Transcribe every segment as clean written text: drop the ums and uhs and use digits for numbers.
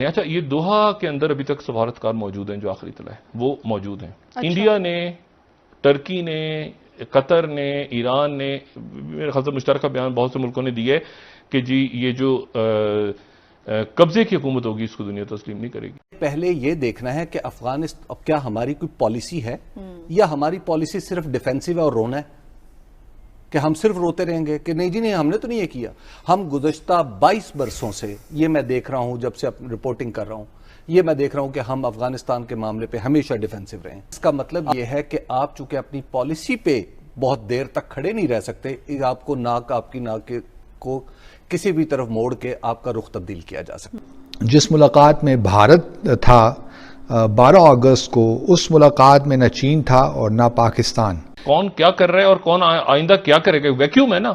अच्छा, ये दोहा के अंदर अभी तक सफारतकार मौजूद हैं, जो आखिरी इत्तला है वो मौजूद हैं। अच्छा। इंडिया ने, टर्की ने, कतर ने, ईरान ने, मेरे ख्याल से मुश्तरका बयान बहुत से मुल्कों ने दिए कि जी ये जो कब्जे की हुकूमत होगी इसको दुनिया तस्लीम नहीं करेगी। पहले ये देखना है कि अफगानिस्तान अब क्या हमारी कोई पॉलिसी है या हमारी पॉलिसी सिर्फ डिफेंसिव है और रोना है कि हम सिर्फ रोते रहेंगे कि नहीं जी नहीं हमने तो नहीं ये किया। हम गुज़श्ता 22 बरसों से ये मैं देख रहा हूं, जब से रिपोर्टिंग कर रहा हूं, ये मैं देख रहा हूं कि हम अफगानिस्तान के मामले पे हमेशा डिफेंसिव रहे। इसका मतलब ये है कि आप चूंकि अपनी पॉलिसी पे बहुत देर तक खड़े नहीं रह सकते, आपको आपकी नाक को किसी भी तरफ मोड़ के आपका रुख तब्दील किया जा सकता। जिस मुलाकात में भारत था 12 अगस्त को, उस मुलाकात में न चीन था और न पाकिस्तान। कौन क्या कर रहा है और कौन आइंदा क्या करेगा, वैक्यूम है ना।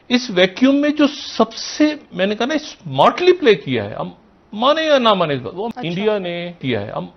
इस वैक्यूम में जो सबसे मैंने कहा ना स्मार्टली प्ले किया है, हम माने या ना माने, वो अच्छा। इंडिया ने किया है। हम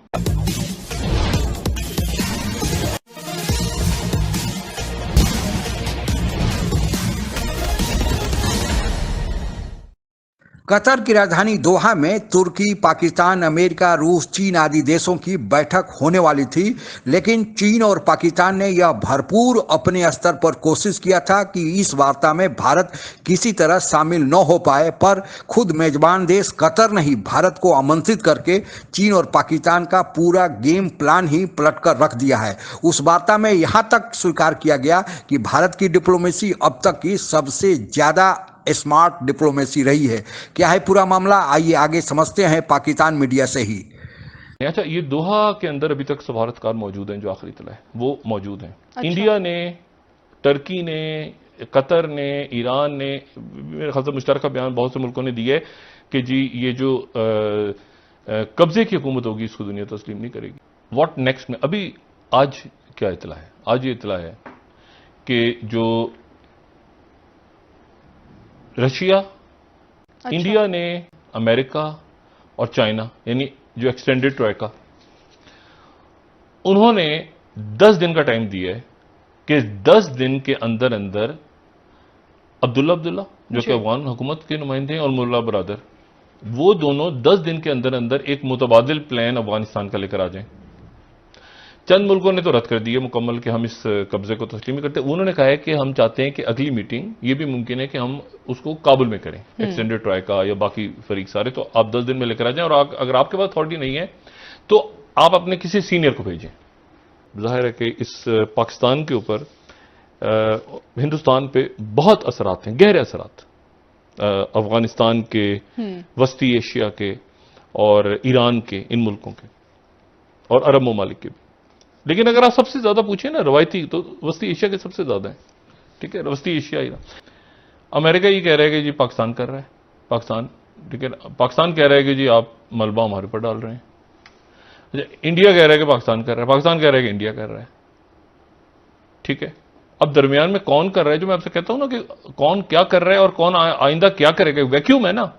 कतर की राजधानी दोहा में तुर्की, पाकिस्तान, अमेरिका, रूस, चीन आदि देशों की बैठक होने वाली थी, लेकिन चीन और पाकिस्तान ने यह भरपूर अपने स्तर पर कोशिश किया था कि इस वार्ता में भारत किसी तरह शामिल न हो पाए, पर खुद मेजबान देश कतर ने ही भारत को आमंत्रित करके चीन और पाकिस्तान का पूरा गेम प्लान ही पलट कर रख दिया है। उस वार्ता में यहाँ तक स्वीकार किया गया कि भारत की डिप्लोमेसी अब तक की सबसे ज्यादा स्मार्ट डिप्लोमेसी रही है। क्या है पूरा मामला, आइए आगे समझते हैं पाकिस्तान मीडिया से ही। अच्छा, ये दोहा के अंदर अभी तक सफारतकार मौजूद हैं, जो आखिरी इत्तला है वो मौजूद हैं। अच्छा। इंडिया ने, टर्की ने, कतर ने, ईरान ने, मेरे ख्याल से मुश्तरका बयान बहुत से मुल्कों ने दिए कि जी ये जो कब्जे की हुकूमत होगी इसको दुनिया तस्लीम नहीं करेगी। व्हाट नेक्स्ट में अभी आज क्या इत्तला है? आज ये इत्तला है कि जो रशिया, अच्छा। इंडिया ने, अमेरिका और चाइना, यानी जो एक्सटेंडेड ट्राइका, उन्होंने 10 दिन का टाइम दिया है कि 10 दिन के अंदर अंदर अब्दुल्ला जो कि अफगान हुकूमत के नुमाइंदे हैं, और मुल्ला बरादर, वो दोनों 10 दिन के अंदर अंदर एक मुतबादिल प्लान अफगानिस्तान का लेकर आ जाएं। चंद मुल्कों ने तो रद्द कर दिया मुकम्मल कि हम इस कब्जे को तस्लीम करते। उन्होंने कहा है कि हम चाहते हैं कि अगली मीटिंग ये भी मुमकिन है कि हम उसको काबुल में करें, एक्सटेंडेड ट्राइका या बाकी फरीक सारे, तो आप 10 दिन में लेकर आ जाएं, और अगर आपके पास अथॉरिटी नहीं है तो आप अपने किसी सीनियर को भेजें। जाहिर है कि इस पाकिस्तान के ऊपर हिंदुस्तान पे बहुत असरात हैं, गहरे असरात, अफगानिस्तान के, वस्ती एशिया के और ईरान के, इन मुल्कों के और अरब ममालिक के भी। लेकिन अगर आप सबसे ज्यादा पूछे ना रवायती, तो वस्ती एशिया के सबसे ज्यादा है। ठीक है, वस्ती एशिया ही। अमेरिका ये कह रहा है कि जी पाकिस्तान कर रहा है, पाकिस्तान, ठीक है, पाकिस्तान कह रहा है कि जी आप मलबा हमारे ऊपर डाल रहे हैं। इंडिया कह रहा है कि पाकिस्तान कर रहा है, पाकिस्तान कह रहा है कि इंडिया कर रहा है। ठीक है, अब दरमियान में कौन कर रहा है, जो मैं आपसे कहता हूं ना कि कौन क्या कर रहा है और कौन आइंदा क्या करेगा, वैक्यूम है ना।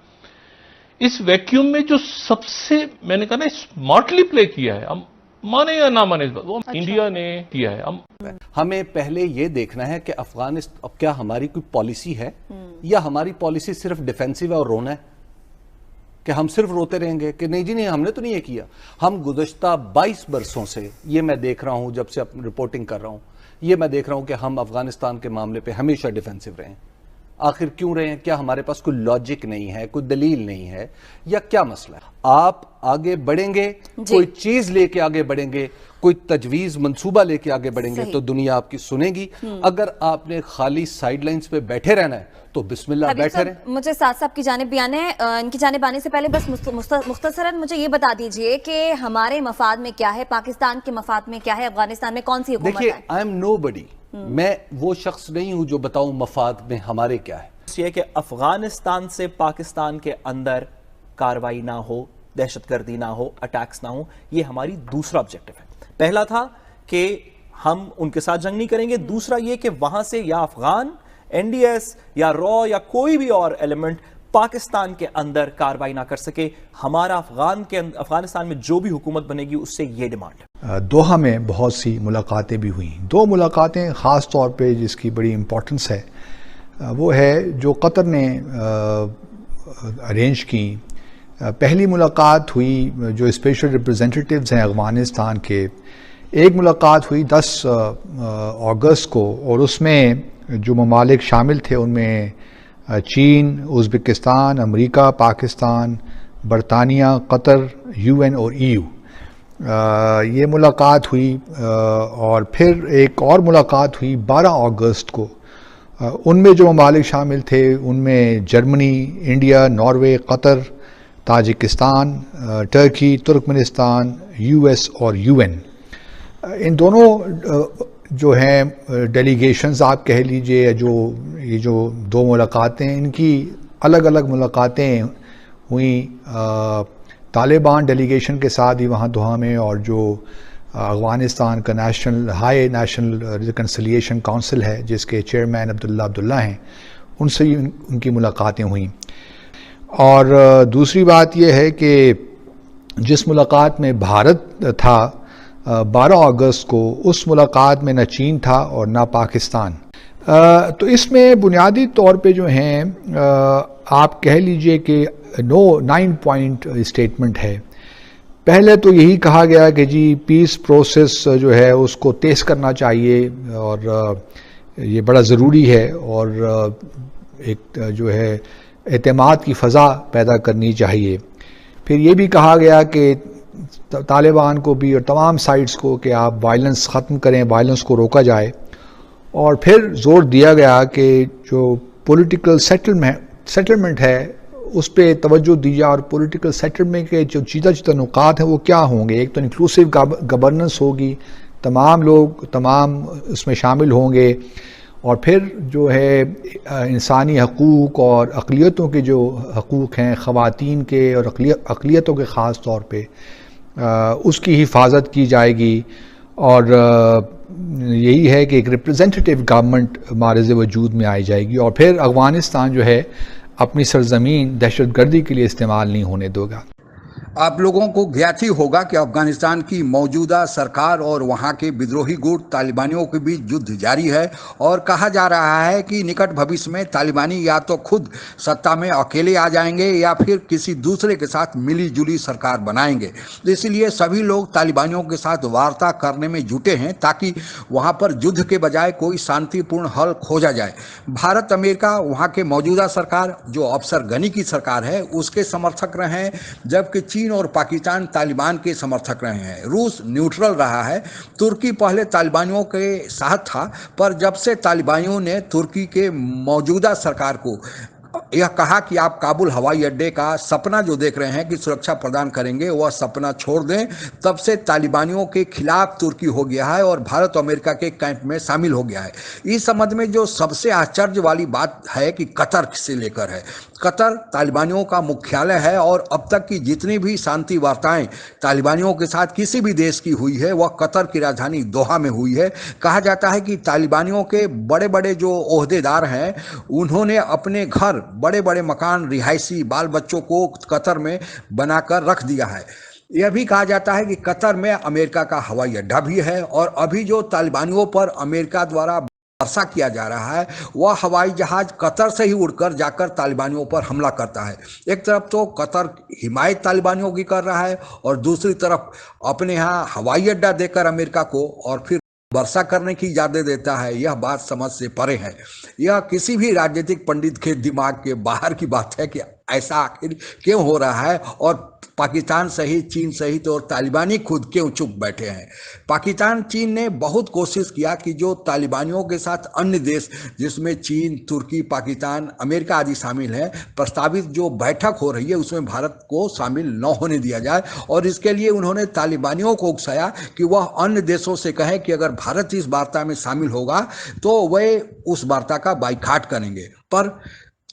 इस वैक्यूम में जो सबसे मैंने कहा ना स्मार्टली प्ले किया है, हम माने या ना माने, वो अच्छा। इंडिया ने किया है। हमें पहले ये देखना है कि अफगानिस्तान अब क्या हमारी कोई पॉलिसी है या हमारी पॉलिसी सिर्फ डिफेंसिव है और रोना है कि हम सिर्फ रोते रहेंगे कि नहीं जी नहीं हमने तो नहीं ये किया। हम गुज़श्ता 22 बरसों से ये मैं देख रहा हूं, जब से रिपोर्टिंग कर रहा हूं, ये मैं देख रहा हूं कि हम अफगानिस्तान के मामले पे हमेशा डिफेंसिव रहे। आखिर क्यों रहे हैं? क्या हमारे पास कोई लॉजिक नहीं है, कोई दलील नहीं है, या क्या मसला है? आप आगे बढ़ेंगे, कोई चीज लेके आगे बढ़ेंगे, कोई तजवीज मंसूबा लेके आगे बढ़ेंगे तो दुनिया आपकी सुनेगी। अगर आपने खाली साइडलाइंस पे बैठे रहना है तो बिस्मिल्लाह बैठे रहे। मुझे साथ साहब की जानिब भी आने, इनकी जानिब आने से पहले बस मुख्तसरन मुझे ये बता दीजिए कि हमारे मफाद में क्या है, पाकिस्तान के मफाद में क्या है, अफगानिस्तान में कौन सी हुकूमत है? देखिए, आई एम नोबडी, मैं वो शख्स नहीं हूं जो बताऊं मफाद में हमारे क्या है। ये कि अफगानिस्तान से पाकिस्तान के अंदर कार्रवाई ना हो, दहशतगर्दी ना हो, अटैक्स ना हो, ये हमारी दूसरा ऑब्जेक्टिव है। पहला था कि हम उनके साथ जंग नहीं करेंगे, दूसरा ये कि वहां से या अफगान एनडीएस या रॉ या कोई भी और एलिमेंट पाकिस्तान के अंदर कार्रवाई ना कर सके। हमारा अफगानिस्तान में जो भी हुकूमत बनेगी उससे ये डिमांड है। दोहा में बहुत सी मुलाकातें भी हुई। 2 मुलाकातें ख़ास तौर पे जिसकी बड़ी इम्पोर्टेंस है वो है जो कतर ने अरेंज की पहली मुलाकात हुई जो स्पेशल रिप्रेजेंटेटिव्स हैं अफ़गानिस्तान के, एक मुलाकात हुई 10 अगस्त को, और उसमें जो ममालिक शामिल थे उनमें चीन, उज़्बेकिस्तान, अमेरिका, पाकिस्तान, बरतानिया, कतर, UN और EU। ये मुलाकात हुई और फिर एक और मुलाकात हुई 12 अगस्त को। उनमें जो ममालिक शामिल थे उनमें Germany, India, Norway, Qatar, Tajikistan, Turkey, Turkmenistan, US और UN। इन दोनों जो हैं डेलीगेशंस आप कह लीजिए, ये जो दो मुलाकातें, इनकी अलग अलग मुलाकातें हुई तालिबान डेलीगेशन के साथ ही वहाँ दोहा में, और जो अफ़गानिस्तान का हाई नेशनल रिकन्सिलिएशन काउंसिल है जिसके चेयरमैन अब्दुल्ला हैं, उनसे उनकी मुलाकातें हुई। और दूसरी बात यह है कि जिस मुलाकात में भारत था 12 अगस्त को, उस मुलाकात में न चीन था और न पाकिस्तान। तो इसमें बुनियादी तौर पे जो हैं आप कह लीजिए कि 9 पॉइंट स्टेटमेंट है। पहले तो यही कहा गया कि जी पीस प्रोसेस जो है उसको तेज़ करना चाहिए और ये बड़ा ज़रूरी है, और एक जो है एतमाद की फ़ज़ा पैदा करनी चाहिए। फिर ये भी कहा गया कि तालिबान को भी और तमाम साइड्स को कि आप वायलेंस ख़त्म करें, वायलेंस को रोका जाए। और फिर ज़ोर दिया गया कि जो पॉलिटिकल सेटलमेंट है उस पर तवज्जो दी जाए, और पॉलिटिकल सेटलमेंट के जो चीज़ा नुकात हैं वो क्या होंगे। एक तो इंक्लूसिव गवर्नेंस होगी, तमाम लोग तमाम उसमें शामिल होंगे, और फिर जो है इंसानी हकूक़ और अक़लियतों के जो हकूक़ हैं, ख़वातीन के और अक़लियतों के ख़ास तौर पे उसकी हिफाजत की जाएगी। और यही है कि एक रिप्रेजेंटेटिव गवर्नमेंट मारज़ वजूद में आई जाएगी, और फिर अफ़गानिस्तान जो है अपनी सरज़मीन दहशतगर्दी के लिए इस्तेमाल नहीं होने देगा। आप लोगों को ज्ञात ही होगा कि अफगानिस्तान की मौजूदा सरकार और वहां के विद्रोही गुट तालिबानियों के बीच युद्ध जारी है, और कहा जा रहा है कि निकट भविष्य में तालिबानी या तो खुद सत्ता में अकेले आ जाएंगे या फिर किसी दूसरे के साथ मिली जुली सरकार बनाएंगे। इसलिए सभी लोग तालिबानियों के साथ वार्ता करने में जुटे हैं ताकि वहां पर युद्ध के बजाय कोई शांतिपूर्ण हल खोजा जाए। भारत, अमेरिका, वहां के मौजूदा सरकार जो अफसर गनी की सरकार है उसके समर्थक रहे हैं, जबकि चीन और पाकिस्तान तालिबान के समर्थक रहे हैं। रूस न्यूट्रल रहा है। तुर्की पहले तालिबानियों के साथ था, पर जब से तालिबानियों ने तुर्की के मौजूदा सरकार को यह कहा कि आप काबुल हवाई अड्डे का सपना जो देख रहे हैं कि सुरक्षा प्रदान करेंगे, वह सपना छोड़ दें, तब से तालिबानियों के खिलाफ तुर्की हो गया है और भारत और अमेरिका के कैंप में शामिल हो गया है। इस संबंध में जो सबसे आश्चर्य वाली बात है कि कतर से लेकर है। कतर तालिबानियों का मुख्यालय है, और अब तक की जितनी भी शांति वार्ताएं तालिबानियों के साथ किसी भी देश की हुई है वह कतर की राजधानी दोहा में हुई है। कहा जाता है कि तालिबानियों के बड़े बड़े जो ओहदेदार हैं उन्होंने अपने घर, बड़े बड़े मकान, रिहायशी, बाल बच्चों को कतर में बनाकर रख दिया है। यह भी कहा जाता है कि कतर में अमेरिका का हवाई अड्डा भी है, और अभी जो तालिबानियों पर अमेरिका द्वारा वर्षा किया जा रहा है वह हवाई जहाज कतर से ही उड़कर जाकर तालिबानियों पर हमला करता है। एक तरफ तो कतर हिमायत तालिबानियों की कर रहा है, और दूसरी तरफ अपने यहाँ हवाई अड्डा देकर अमेरिका को और फिर वर्षा करने की इजाज़त देता है। यह बात समझ से परे है। यह किसी भी राजनीतिक पंडित के दिमाग के बाहर की बात है कि ऐसा आखिर क्यों हो रहा है, और पाकिस्तान सहित, चीन सहित और तालिबानी खुद क्यों चुप बैठे हैं। पाकिस्तान, चीन ने बहुत कोशिश किया कि जो तालिबानियों के साथ अन्य देश जिसमें चीन, तुर्की, पाकिस्तान, अमेरिका आदि शामिल हैं, प्रस्तावित जो बैठक हो रही है उसमें भारत को शामिल न होने दिया जाए, और इसके लिए उन्होंने तालिबानियों को उकसाया कि वह अन्य देशों से कहें कि अगर भारत इस वार्ता में शामिल होगा तो वे उस वार्ता का बाइकाट करेंगे। पर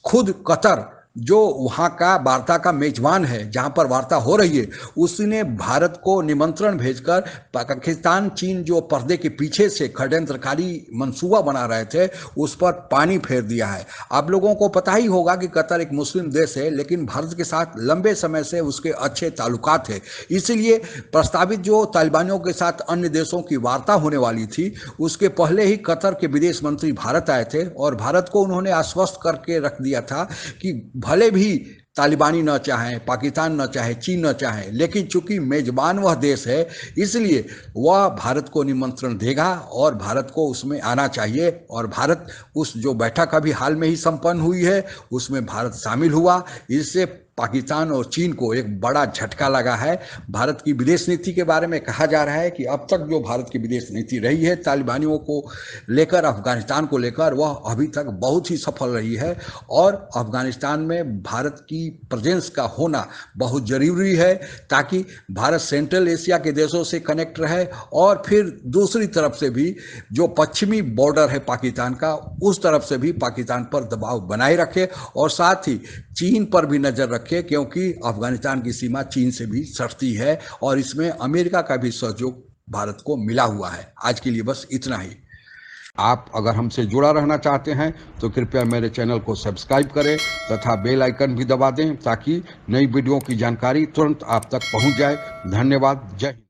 खुद कतर जो वहाँ का वार्ता का मेजबान है, जहाँ पर वार्ता हो रही है, उसने भारत को निमंत्रण भेजकर पाकिस्तान, चीन जो पर्दे के पीछे से षड्यंत्रकारी मंसूबा बना रहे थे उस पर पानी फेर दिया है। आप लोगों को पता ही होगा कि कतर एक मुस्लिम देश है, लेकिन भारत के साथ लंबे समय से उसके अच्छे ताल्लुकात है। इसीलिए प्रस्तावित जो तालिबानियों के साथ अन्य देशों की वार्ता होने वाली थी उसके पहले ही कतर के विदेश मंत्री भारत आए थे, और भारत को उन्होंने आश्वस्त करके रख दिया था कि भले भी तालिबानी न चाहें, पाकिस्तान न चाहे, चीन न चाहे, लेकिन चूंकि मेजबान वह देश है इसलिए वह भारत को निमंत्रण देगा और भारत को उसमें आना चाहिए। और भारत उस जो बैठक अभी हाल में ही संपन्न हुई है उसमें भारत शामिल हुआ। इससे पाकिस्तान और चीन को एक बड़ा झटका लगा है। भारत की विदेश नीति के बारे में कहा जा रहा है कि अब तक जो भारत की विदेश नीति रही है तालिबानियों को लेकर, अफगानिस्तान को लेकर, वह अभी तक बहुत ही सफल रही है और अफगानिस्तान में भारत की प्रेजेंस का होना बहुत जरूरी है ताकि भारत सेंट्रल एशिया के देशों से कनेक्ट रहे और फिर दूसरी तरफ से भी जो पश्चिमी बॉर्डर है पाकिस्तान का उस तरफ से भी पाकिस्तान पर दबाव बनाए रखे और साथ ही चीन पर भी नजर रखे, क्योंकि अफगानिस्तान की सीमा चीन से भी सटती है और इसमें अमेरिका का भी सहयोग भारत को मिला हुआ है। आज के लिए बस इतना ही। आप अगर हमसे जुड़ा रहना चाहते हैं तो कृपया मेरे चैनल को सब्सक्राइब करें तथा बेल आइकन भी दबा दें ताकि नई वीडियो की जानकारी तुरंत आप तक पहुंच जाए। धन्यवाद। जय हिंद।